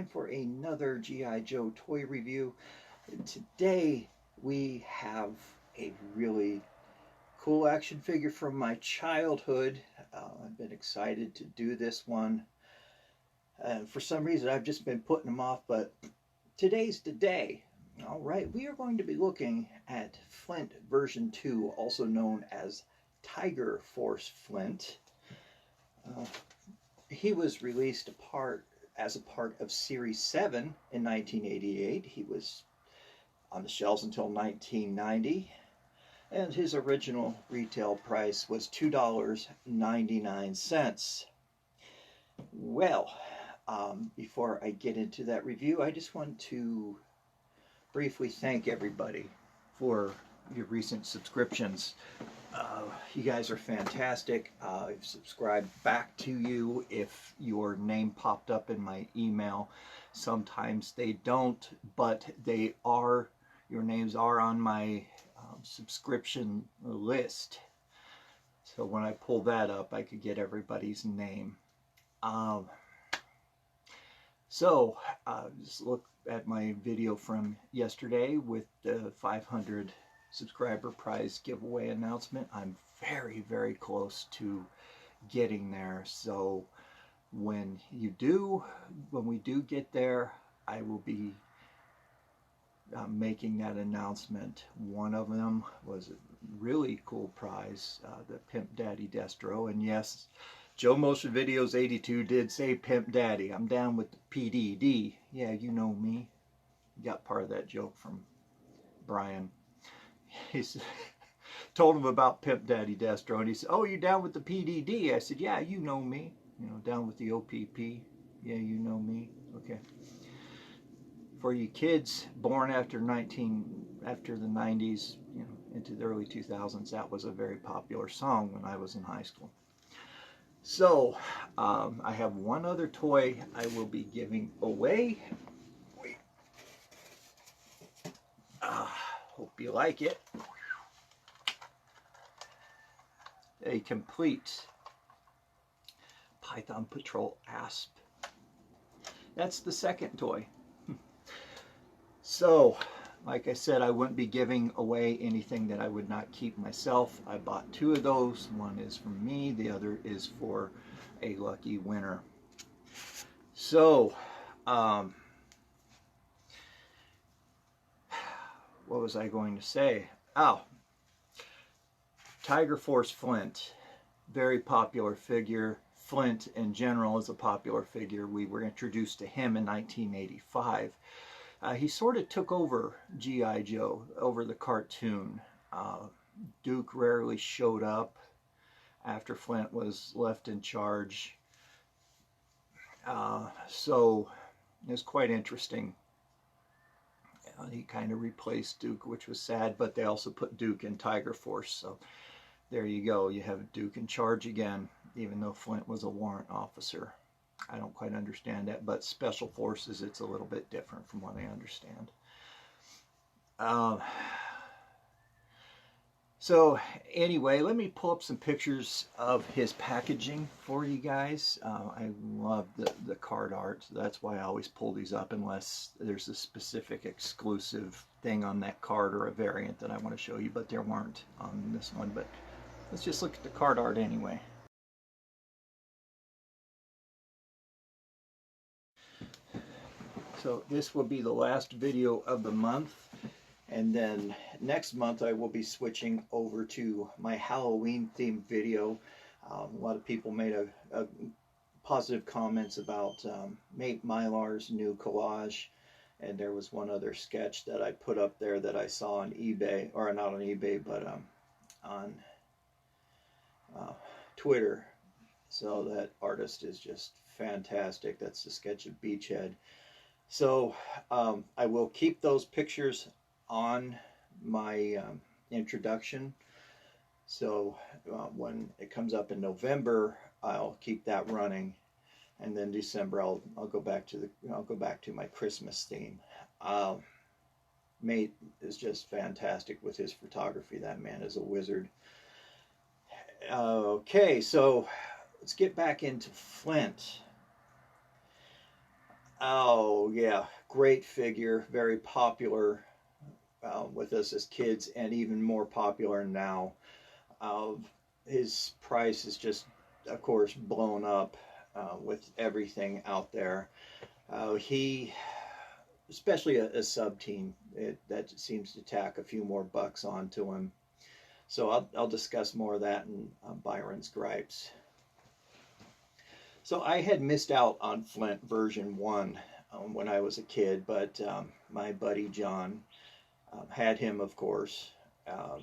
time for another G.I. Joe toy review. And today we have a really cool action figure from my childhood. I've been excited to do this one. And for some reason I've just been putting them off, but today's the day. All right, we are going to be looking at FLINT version 2, also known as Tiger Force FLINT. He was released as a part of Series 7 in 1988. He was on the shelves until 1990, and his original retail price was $2.99. Well, before I get into that review, I just want to briefly thank everybody for your recent subscriptions. You guys are fantastic. I've subscribed back to you if your name popped up in my email. Sometimes they don't, but they are. Your names are on my subscription list. So when I pull that up, I could get everybody's name. Just look at my video from yesterday with the 500 subscriber prize giveaway announcement. I'm very, very close to getting there. So when we do get there, I will be making that announcement. One of them was a really cool prize, the Pimp Daddy Destro. And yes, Joe Motion Videos 82 did say Pimp Daddy. I'm down with the PDD. Yeah, you know me. Got part of that joke from Brian. He told him about Pimp Daddy Destro, and he said, "Oh, you down with the PDD?" I said, "Yeah, you know me. You know, down with the OPP. Yeah, you know me." Okay. For you kids born after the 90s, you know, into the early 2000s, that was a very popular song when I was in high school. So, I have one other toy I will be giving away. Wait. Hope you like it. A complete Python Patrol Asp. That's the second toy. So, like I said, I wouldn't be giving away anything that I would not keep myself. I bought two of those. One is for me, the other is for a lucky winner. So, what was I going to say? Oh, Tiger Force FLINT, very popular figure. FLINT in general is a popular figure. We were introduced to him in 1985. He sort of took over G.I. Joe, over the cartoon. Duke rarely showed up after FLINT was left in charge. So it was quite interesting. He kind of replaced Duke, which was sad, but they also put Duke in Tiger Force. So there you go. You have Duke in charge again, even though FLINT was a warrant officer. I don't quite understand that, but Special Forces, it's a little bit different from what I understand. So anyway, let me pull up some pictures of his packaging for you guys. I love the card art, so that's why I always pull these up unless there's a specific exclusive thing on that card or a variant that I want to show you, but there weren't on this one. But let's just look at the card art anyway. So this will be the last video of the month, and then next month I will be switching over to my Halloween themed video. A lot of people made a positive comments about Mate Mylar's new collage, and there was one other sketch that I put up there that I saw on eBay, or not on eBay, but on Twitter. So that artist is just fantastic. That's the sketch of Beachhead. So I will keep those pictures on my introduction. So when it comes up in November, I'll keep that running, and then December I'll go back to my Christmas theme. Mate is just fantastic with his photography. That man is a wizard. Okay, so let's get back into FLINT. Oh, yeah. Great figure. Very popular with us as kids, and even more popular now. Uh, his price is just, of course, blown up with everything out there. He, especially a sub team, that seems to tack a few more bucks onto him. So I'll discuss more of that in Byron's gripes. So I had missed out on FLINT version 1 when I was a kid, but my buddy John had him, of course. Um,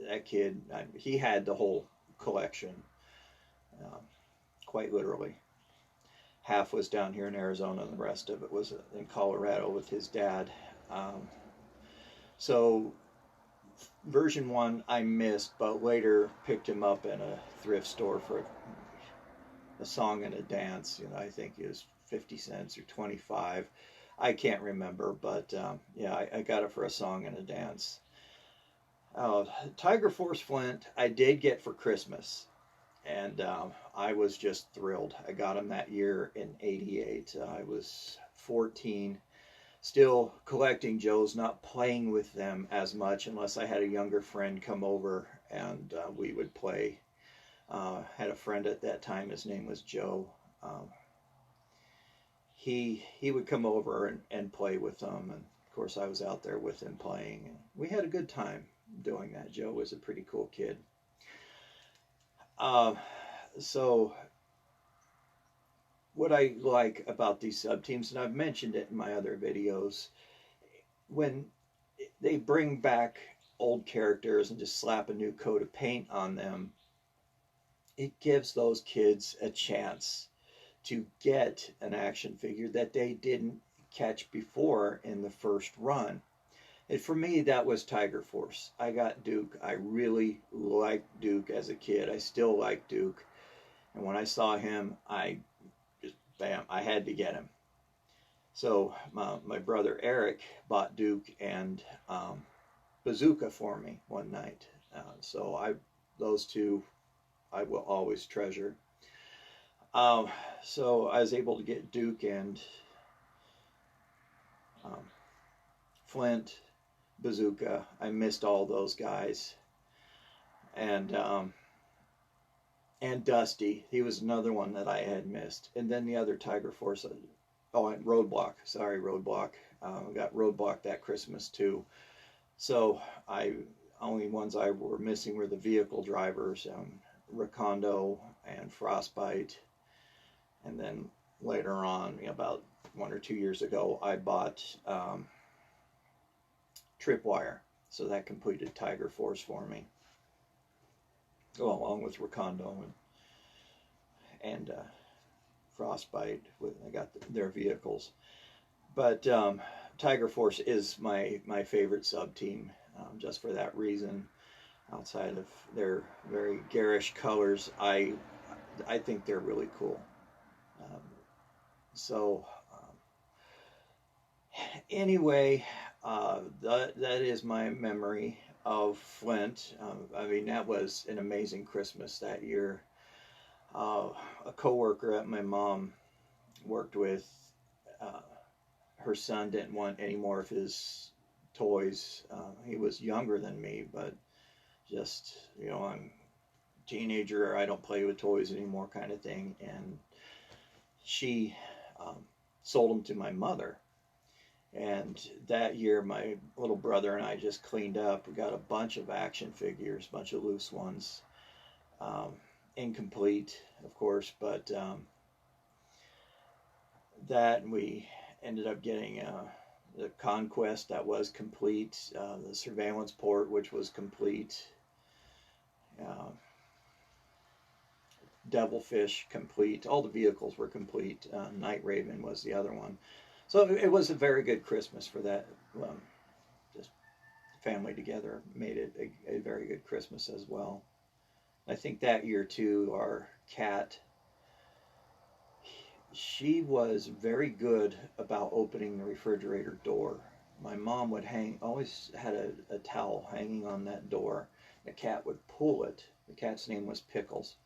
that kid, he had the whole collection, um, quite literally. Half was down here in Arizona, and the rest of it was in Colorado with his dad. Um, so version 1 I missed, but later picked him up in a thrift store for a song and a dance. I think it was 50 cents or 25. I can't remember, but yeah, I got it for a song and a dance. Tiger Force FLINT I did get for Christmas, and I was just thrilled. I got him that year in '88. I was 14, still collecting Joes, not playing with them as much unless I had a younger friend come over and we would play. Had a friend at that time, his name was Joe. He would come over and play with them, and of course I was out there with him playing, and we had a good time doing that. Joe was a pretty cool kid. So what I like about these sub teams, and I've mentioned it in my other videos, when they bring back old characters and just slap a new coat of paint on them, it gives those kids a chance to get an action figure that they didn't catch before in the first run. And for me, that was Tiger Force. I got Duke. I really liked Duke as a kid. I still like Duke. And when I saw him, I just, bam, I had to get him. So my brother Eric bought Duke and Bazooka for me one night. So those two I will always treasure. So I was able to get Duke and FLINT, Bazooka. I missed all those guys, and Dusty. He was another one that I had missed, and then the other Tiger Force. Oh, and Roadblock. Sorry, Roadblock. I got Roadblock that Christmas too. So only ones I were missing were the vehicle drivers, Recondo and Frostbite. And then later on, about 1 or 2 years ago, I bought Tripwire. So that completed Tiger Force for me. Along with Recondo and Frostbite. I got their vehicles. But Tiger Force is my favorite sub-team, just for that reason. Outside of their very garish colors, I think they're really cool. Anyway, that is my memory of FLINT. I mean, that was an amazing Christmas that year. A coworker that my mom worked with, her son didn't want any more of his toys. He was younger than me, but just, I'm a teenager, I don't play with toys anymore kind of thing. And she sold them to my mother. And that year, my little brother and I just cleaned up. We got a bunch of action figures, a bunch of loose ones. Incomplete, of course, but that we ended up getting the Conquest that was complete, the Surveillance Port, which was complete, Devilfish complete. All the vehicles were complete. Night Raven was the other one. So it was a very good Christmas for that. Just family together made it a very good Christmas as well. I think that year too, our cat, she was very good about opening the refrigerator door. My mom would always had a towel hanging on that door. The cat would pull it. The cat's name was Pickles.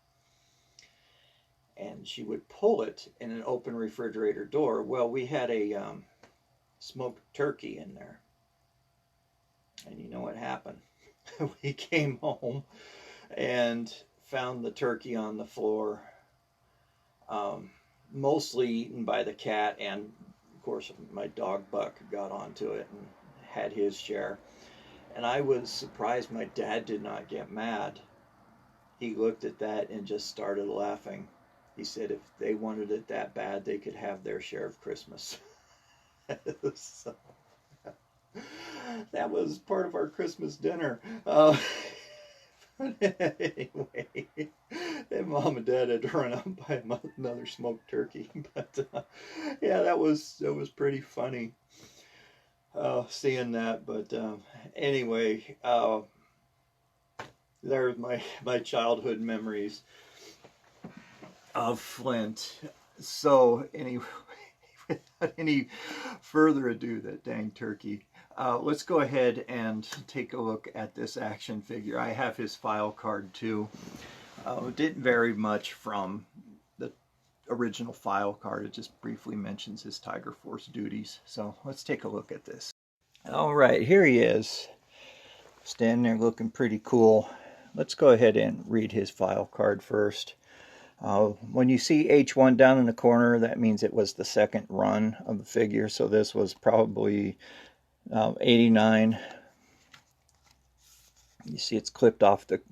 and she would pull it in an open refrigerator door. Well, we had a smoked turkey in there, and you know what happened? We came home and found the turkey on the floor, mostly eaten by the cat, and of course my dog Buck got onto it and had his share. And I was surprised my dad did not get mad. He looked at that and just started laughing. He said if they wanted it that bad, they could have their share of Christmas. So, that was part of our Christmas dinner. Anyway, and Mom and Dad had to run out and buy another smoked turkey. But yeah, that was pretty funny seeing that. But anyway, there's my childhood memories of Flint. So anyway, without any further ado, that dang turkey. Let's go ahead and take a look at this action figure. I have his file card too. It didn't vary much from the original file card. It just briefly mentions his Tiger Force duties. So let's take a look at this. All right, here he is, standing there looking pretty cool. Let's go ahead and read his file card first. When you see H1 down in the corner, that means it was the second run of the figure. So this was probably 89. You see it's clipped off the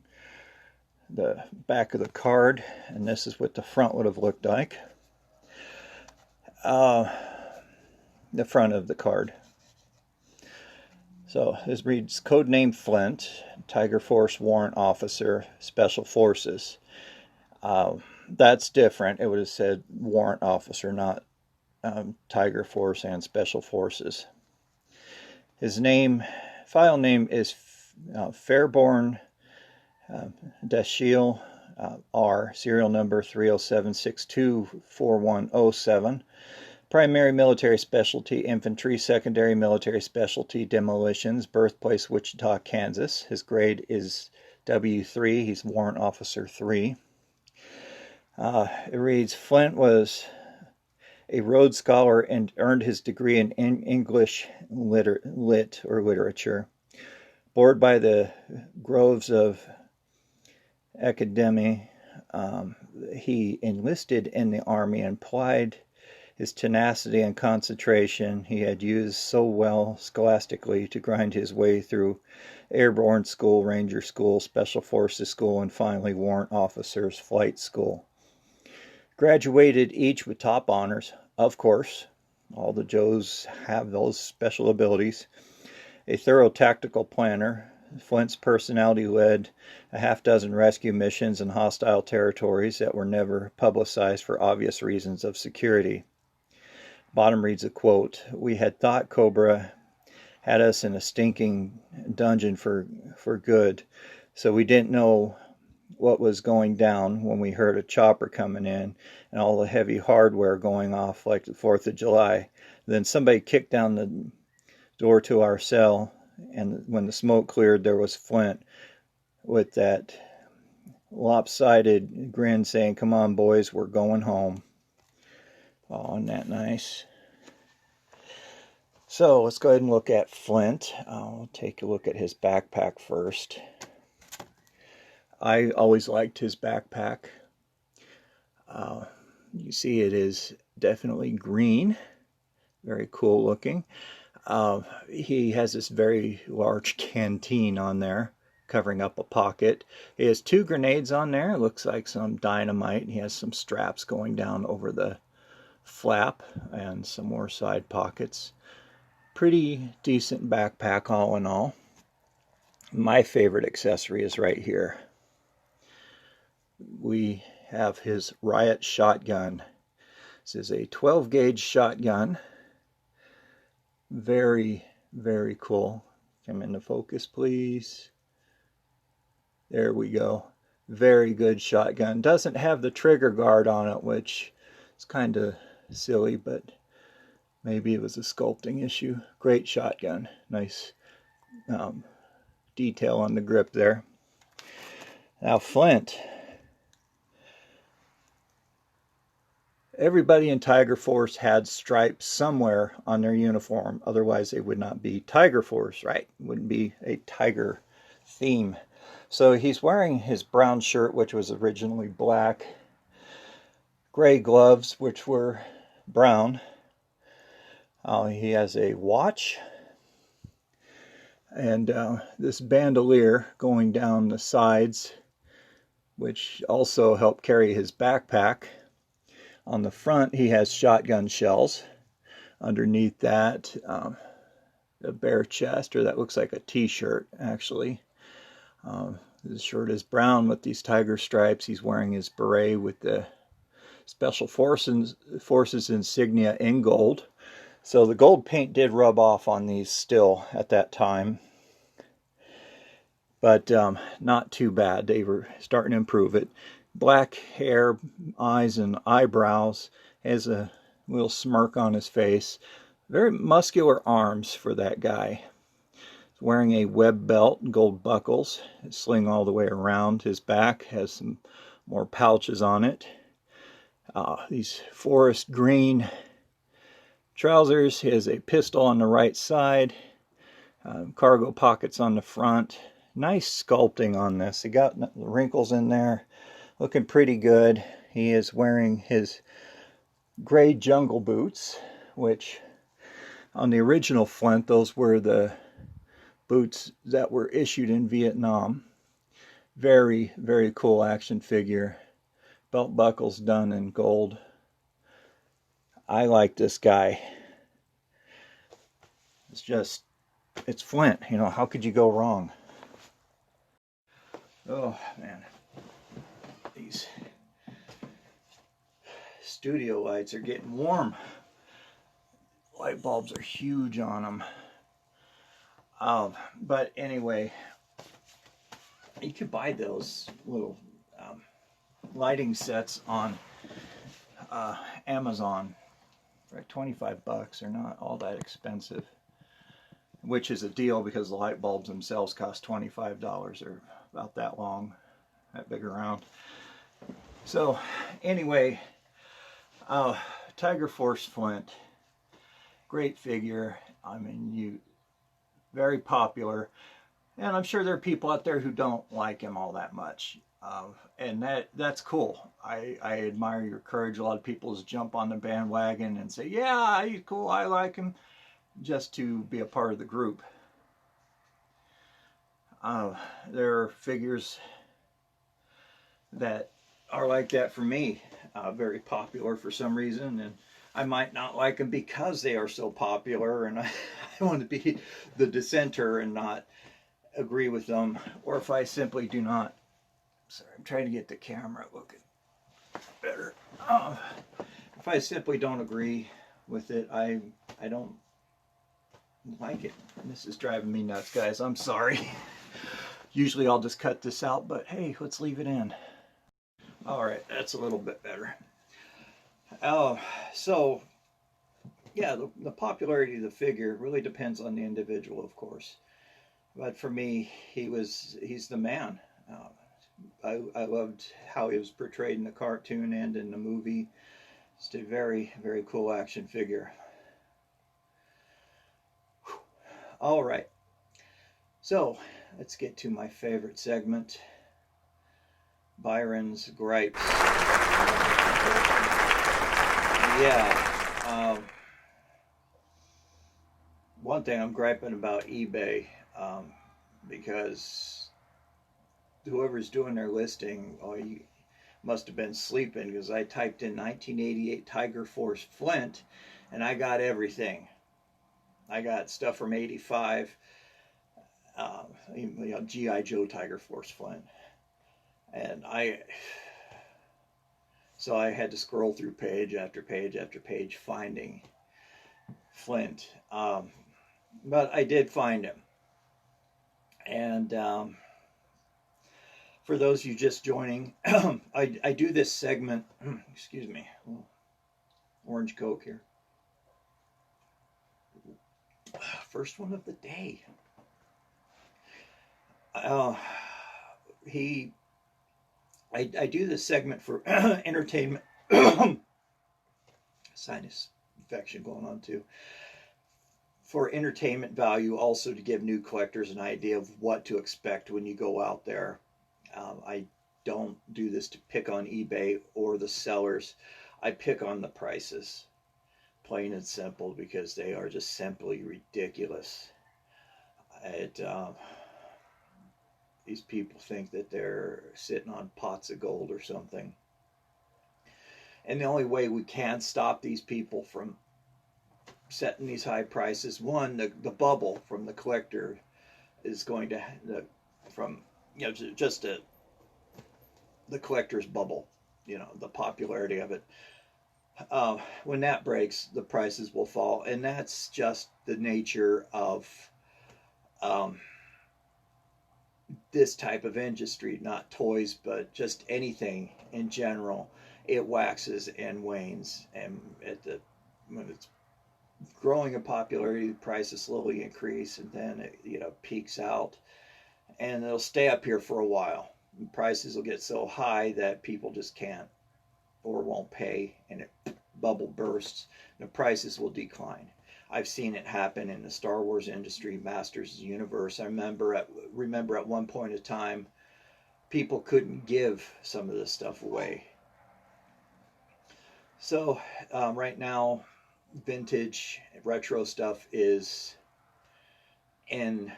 back of the card, and this is what the front would have looked like. The front of the card. So this reads Codename Flint, Tiger Force Warrant Officer, Special Forces. That's different. It would have said Warrant Officer, not Tiger Force and Special Forces. His file name is Fairborn Dashiell R, serial number 307624107. Primary military specialty, infantry. Secondary military specialty, demolitions. Birthplace, Wichita, Kansas. His grade is W3. He's Warrant Officer 3. It reads, Flint was a Rhodes Scholar and earned his degree in English literature. Bored by the groves of academy, he enlisted in the Army and applied his tenacity and concentration he had used so well scholastically to grind his way through Airborne School, Ranger School, Special Forces School, and finally Warrant Officers Flight School. Graduated each with top honors, of course. All the Joes have those special abilities. A thorough tactical planner, Flint's personality led a half-dozen rescue missions in hostile territories that were never publicized for obvious reasons of security. Bottom reads a quote, We had thought Cobra had us in a stinking dungeon for good, so we didn't know what was going down when we heard a chopper coming in and all the heavy hardware going off like the 4th of July. Then somebody kicked down the door to our cell, and when the smoke cleared, there was Flint with that lopsided grin saying, Come on, boys, we're going home. Oh, isn't that nice? So let's go ahead and look at Flint. I'll take a look at his backpack first. I always liked his backpack. You see it is definitely green. Very cool looking. He has this very large canteen on there, covering up a pocket. He has 2 grenades on there. It looks like some dynamite. He has some straps going down over the flap and some more side pockets. Pretty decent backpack all in all. My favorite accessory is right here. We have his riot shotgun. This is a 12 gauge shotgun. Very, very cool. Come into focus, please. There we go. Very good shotgun. Doesn't have the trigger guard on it, which is kind of silly, but maybe it was a sculpting issue. Great shotgun. Nice detail on the grip there. Now Flint. Everybody in Tiger Force had stripes somewhere on their uniform. Otherwise, they would not be Tiger Force, right? It wouldn't be a tiger theme. So he's wearing his brown shirt, which was originally black, gray gloves, which were brown. He has a watch and this bandolier going down the sides, which also helped carry his backpack. On the front, he has shotgun shells. Underneath that, a bare chest, or that looks like a t-shirt, actually. His shirt is brown with these tiger stripes. He's wearing his beret with the Special Forces insignia in gold. So the gold paint did rub off on these still at that time. But not too bad. They were starting to improve it. Black hair, eyes, and eyebrows. Has a little smirk on his face. Very muscular arms for that guy. He's wearing a web belt, gold buckles, sling all the way around. His back has some more pouches on it. These forest green trousers. He has a pistol on the right side. Cargo pockets on the front. Nice sculpting on this. He got the wrinkles in there. Looking pretty good. He is wearing his gray jungle boots, which on the original Flint, those were the boots that were issued in Vietnam. Very, very cool action figure. Belt buckles done in gold. I like this guy. It's Flint. You know, how could you go wrong? Oh, man. These studio lights are getting warm. Light bulbs are huge on them. But anyway, you could buy those little lighting sets on Amazon for like 25 bucks. They're not all that expensive, which is a deal because the light bulbs themselves cost $25. They're about that long, that big around. So anyway, Tiger Force Flint, great figure. I mean, very popular, and I'm sure there are people out there who don't like him all that much, and that's cool. I admire your courage. A lot of people just jump on the bandwagon and say, yeah, he's cool, I like him, just to be a part of the group. There are figures that are like that for me, very popular for some reason, and I might not like them because they are so popular, and I want to be the dissenter and not agree with them, or if I simply do not. Sorry, I'm trying to get the camera looking better. If I simply don't agree with it, I don't like it. And this is driving me nuts, guys. I'm sorry. Usually I'll just cut this out, but hey, let's leave it in. All right, that's a little bit better. So, yeah, the popularity of the figure really depends on the individual, of course. But for me, he's the man. I loved how he was portrayed in the cartoon and in the movie. Just a very, very cool action figure. All right, so let's get to my favorite segment, Byron's gripes. Yeah, one thing I'm griping about eBay, because whoever's doing their listing, you must have been sleeping, because I typed in 1988 Tiger Force Flint and I got everything. I got stuff from 85, G.I. Joe Tiger Force Flint, and so I had to scroll through page after page after page finding Flint, but I did find him. And for those of you just joining, I do this segment, excuse me, orange Coke here. First one of the day. I do this segment for entertainment sinus infection going on too. For entertainment value, also to give new collectors an idea of what to expect when you go out there. I don't do this to pick on eBay or the sellers. I pick on the prices, plain and simple, because they are just simply ridiculous. These people think that they're sitting on pots of gold or something. And the only way we can stop these people from setting these high prices, one, the bubble from the collector is going to, just the collector's bubble, the popularity of it. When that breaks, the prices will fall, and that's just the nature of this type of industry, not toys, but just anything in general. It waxes and wanes, and when it's growing in popularity, the prices slowly increase, and then it peaks out, and it'll stay up here for a while. The prices will get so high that people just can't or won't pay, and it bubble bursts. The prices will decline. I've seen it happen in the Star Wars industry, Masters of the Universe. I remember at one point in time, people couldn't give some of this stuff away. So right now, vintage retro stuff is in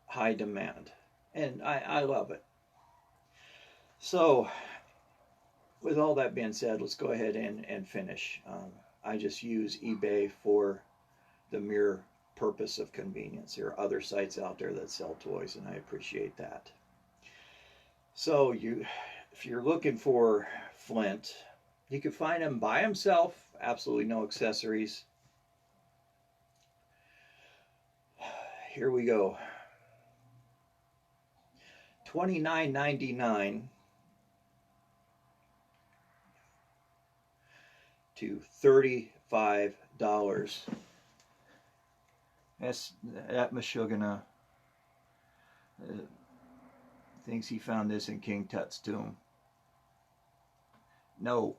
high demand, and I love it. So with all that being said, let's go ahead and finish. I just use eBay for the mere purpose of convenience. There are other sites out there that sell toys, and I appreciate that. So if you're looking for FLINT, you can find him by himself, absolutely no accessories. Here we go. $29.99 to $35. That Meshuggah thinks he found this in King Tut's tomb. No,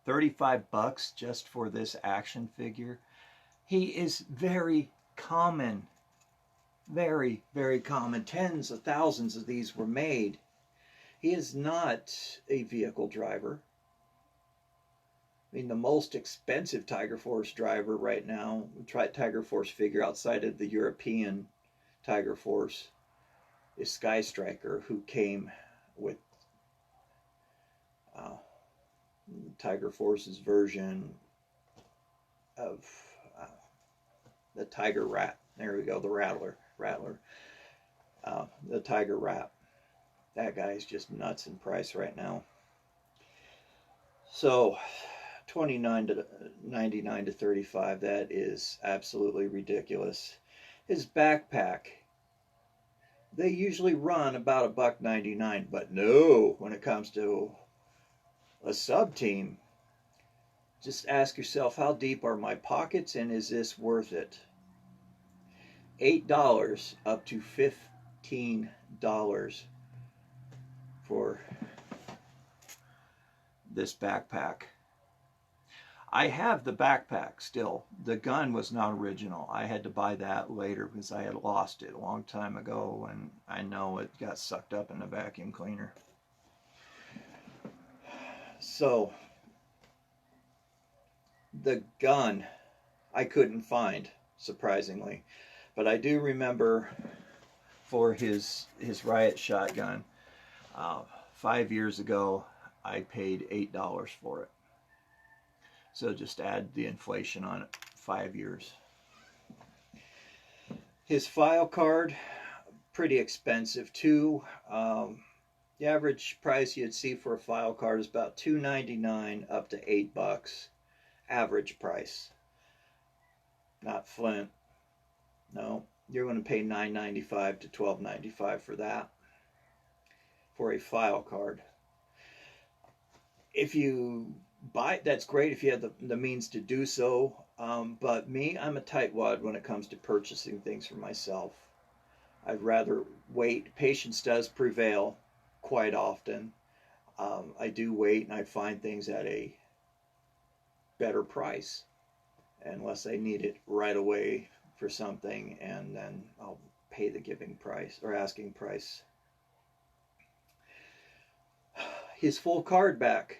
$35 just for this action figure. He is very common. Very, very common. Tens of thousands of these were made. He is not a vehicle driver. I mean, the most expensive Tiger Force driver right now, Tiger Force figure outside of the European Tiger Force, is Sky Striker, who came with Tiger Force's version of the Tiger Rat. There we go, the Rattler. The Tiger Rat. That guy is just nuts in price right now. So $29.99 to $35, that is absolutely ridiculous. His backpack, they usually run about $1.99, but no, when it comes to a sub team, just ask yourself, how deep are my pockets, and is this worth it? $8 up to $15 for this backpack. I have the backpack still. The gun was not original. I had to buy that later because I had lost it a long time ago, and I know it got sucked up in the vacuum cleaner. So the gun I couldn't find, surprisingly, but I do remember for his riot shotgun, 5 years ago I paid $8 for it. So just add the inflation on it, 5 years. His file card, pretty expensive too. The average price you'd see for a file card is about $2.99 up to $8. Average price. Not FLINT. No, you're going to pay $9.95 to $12.95 for that. For a file card. If you buy it, that's great if you have the means to do so. But me, I'm a tightwad when it comes to purchasing things for myself. I'd rather wait. Patience does prevail quite often. I do wait, and I find things at a better price, unless I need it right away for something, and then I'll pay the giving price or asking price. His full card back,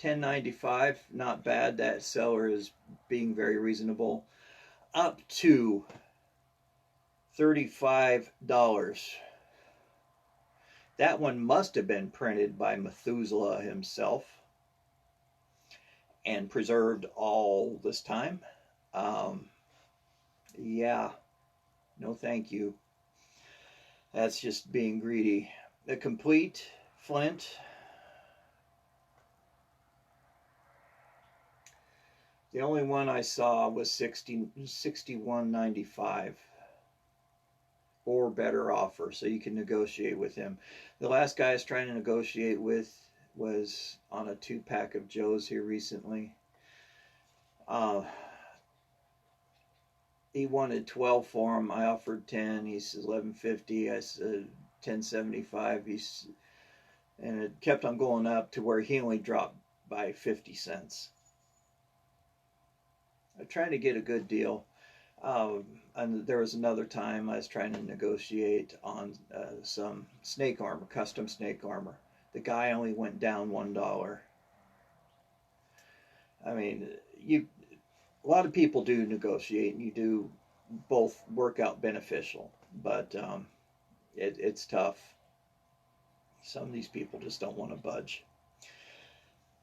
$10.95, not bad. That seller is being very reasonable. Up to $35. That one must have been printed by Methuselah himself and preserved all this time. Yeah, no thank you. That's just being greedy. The complete FLINT. The only one I saw was $61.95 or better offer, so you can negotiate with him. The last guy I was trying to negotiate with was on a 2-pack of Joe's here recently. He wanted 12 for him. I offered 10. He says $11.50. I said $10.75. And it kept on going up to where he only dropped by 50 cents. I'm trying to get a good deal. And there was another time I was trying to negotiate on some snake armor, custom snake armor. The guy only went down $1. I mean, a lot of people do negotiate, and you do both work out beneficial, but it's tough. Some of these people just don't want to budge.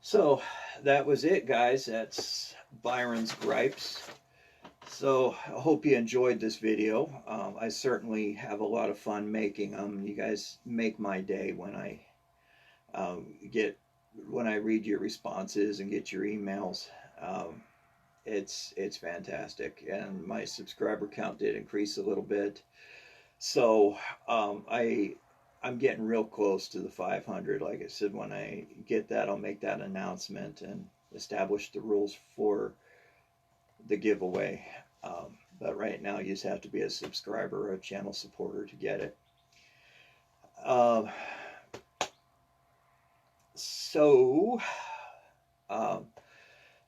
So that was it, guys. That's Byron's gripes. So I hope you enjoyed this video. I certainly have a lot of fun making them. You guys make my day when I read your responses and get your emails. It's fantastic, and my subscriber count did increase a little bit. So I'm getting real close to the 500. Like I said, when I get that, I'll make that announcement and establish the rules for the giveaway. But right now, you just have to be a subscriber or a channel supporter to get it.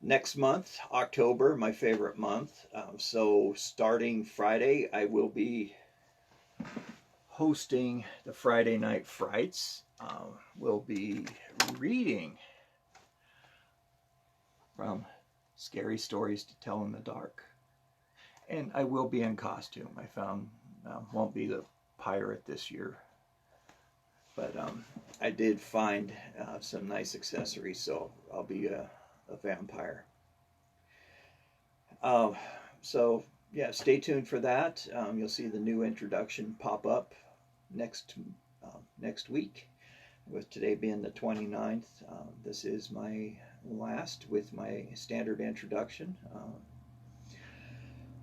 Next month, October, my favorite month. So starting Friday, I will be hosting the Friday Night Frights. We'll be reading from Scary Stories to Tell in the Dark. And I will be in costume. I found won't be the pirate this year. But I did find some nice accessories, so I'll be a vampire. So yeah, stay tuned for that. You'll see the new introduction pop up next week, with today being the 29th. This is my last with my standard introduction.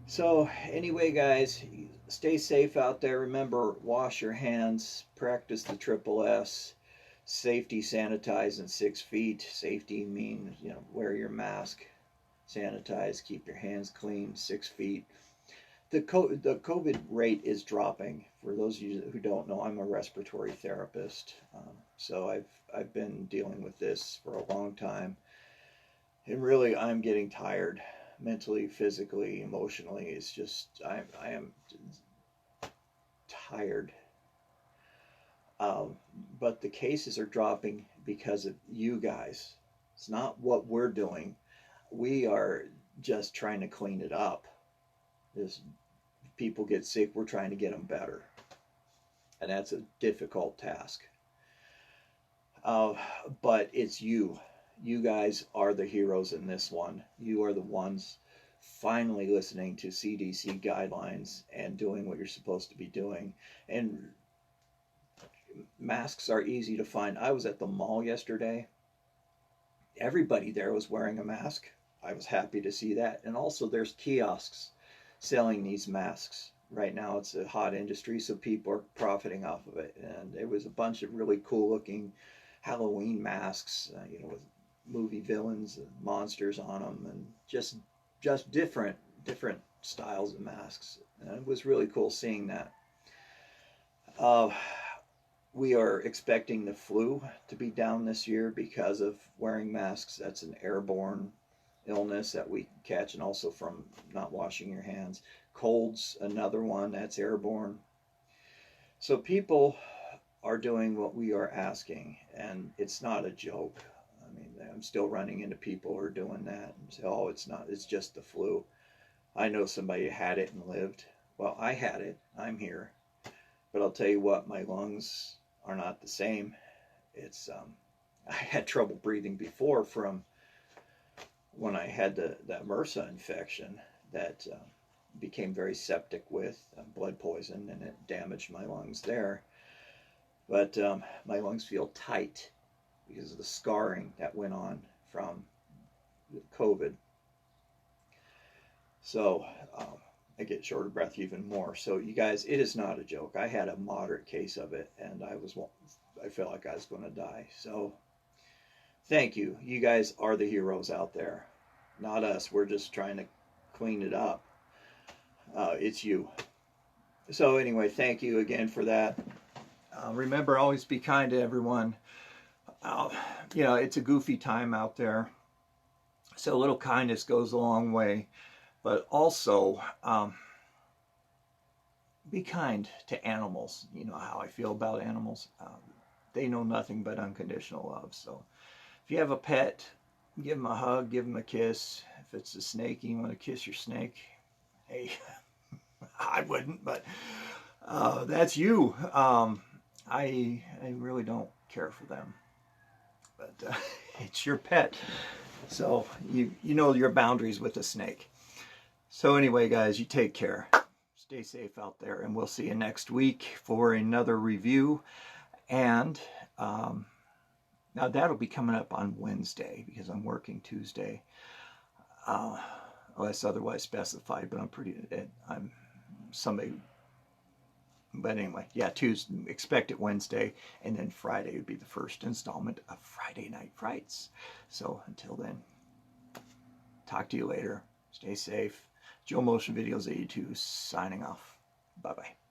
So anyway, guys, stay safe out there. Remember, wash your hands, practice the triple S, safety, sanitize, and 6 feet. Safety means, wear your mask, sanitize, keep your hands clean, 6 feet. The COVID rate is dropping. For those of you who don't know, I'm a respiratory therapist. So I've been dealing with this for a long time. And really, I'm getting tired. Mentally, physically, emotionally. It's just, I am tired. But the cases are dropping because of you guys. It's not what we're doing. We are just trying to clean it up. As people get sick, we're trying to get them better. And that's a difficult task. But it's you. You guys are the heroes in this one. You are the ones finally listening to CDC guidelines and doing what you're supposed to be doing. And masks are easy to find. I was at the mall yesterday. Everybody there was wearing a mask. I was happy to see that. And also there's kiosks selling these masks. Right now it's a hot industry, so people are profiting off of it. And there was a bunch of really cool looking Halloween masks, with movie villains and monsters on them, and just different styles of masks. And it was really cool seeing that. We are expecting the flu to be down this year because of wearing masks. That's an airborne illness that we catch, and also from not washing your hands. Colds, another one that's airborne. So people are doing what we are asking, and it's not a joke. I mean, I'm still running into people who are doing that and say, oh, it's not, it's just the flu. I know somebody who had it and lived. Well, I had it. I'm here. But I'll tell you what, my lungs are not the same. It's I had trouble breathing before from when I had that MRSA infection that became very septic with blood poison, and it damaged my lungs there. But my lungs feel tight because of the scarring that went on from COVID. So I get short of breath even more. So you guys, it is not a joke. I had a moderate case of it, and I felt like I was going to die. So thank you. You guys are the heroes out there, not us. We're just trying to clean it up. It's you. So anyway, thank you again for that. Remember, always be kind to everyone. You know, it's a goofy time out there, so a little kindness goes a long way. But also, be kind to animals. You know how I feel about animals. They know nothing but unconditional love. So if you have a pet, give them a hug, give them a kiss. If it's a snake, you want to kiss your snake, hey, I wouldn't, but that's you. I really don't care for them, but it's your pet, so you know your boundaries with a snake. So anyway, guys, you take care. Stay safe out there, and we'll see you next week for another review. And now that'll be coming up on Wednesday because I'm working Tuesday, unless otherwise specified. But I'm somebody. But anyway, yeah, Tuesday, expect it Wednesday, and then Friday would be the first installment of Friday Night Frights. So until then, talk to you later. Stay safe. Joe Motion Videos 82 signing off. Bye-bye.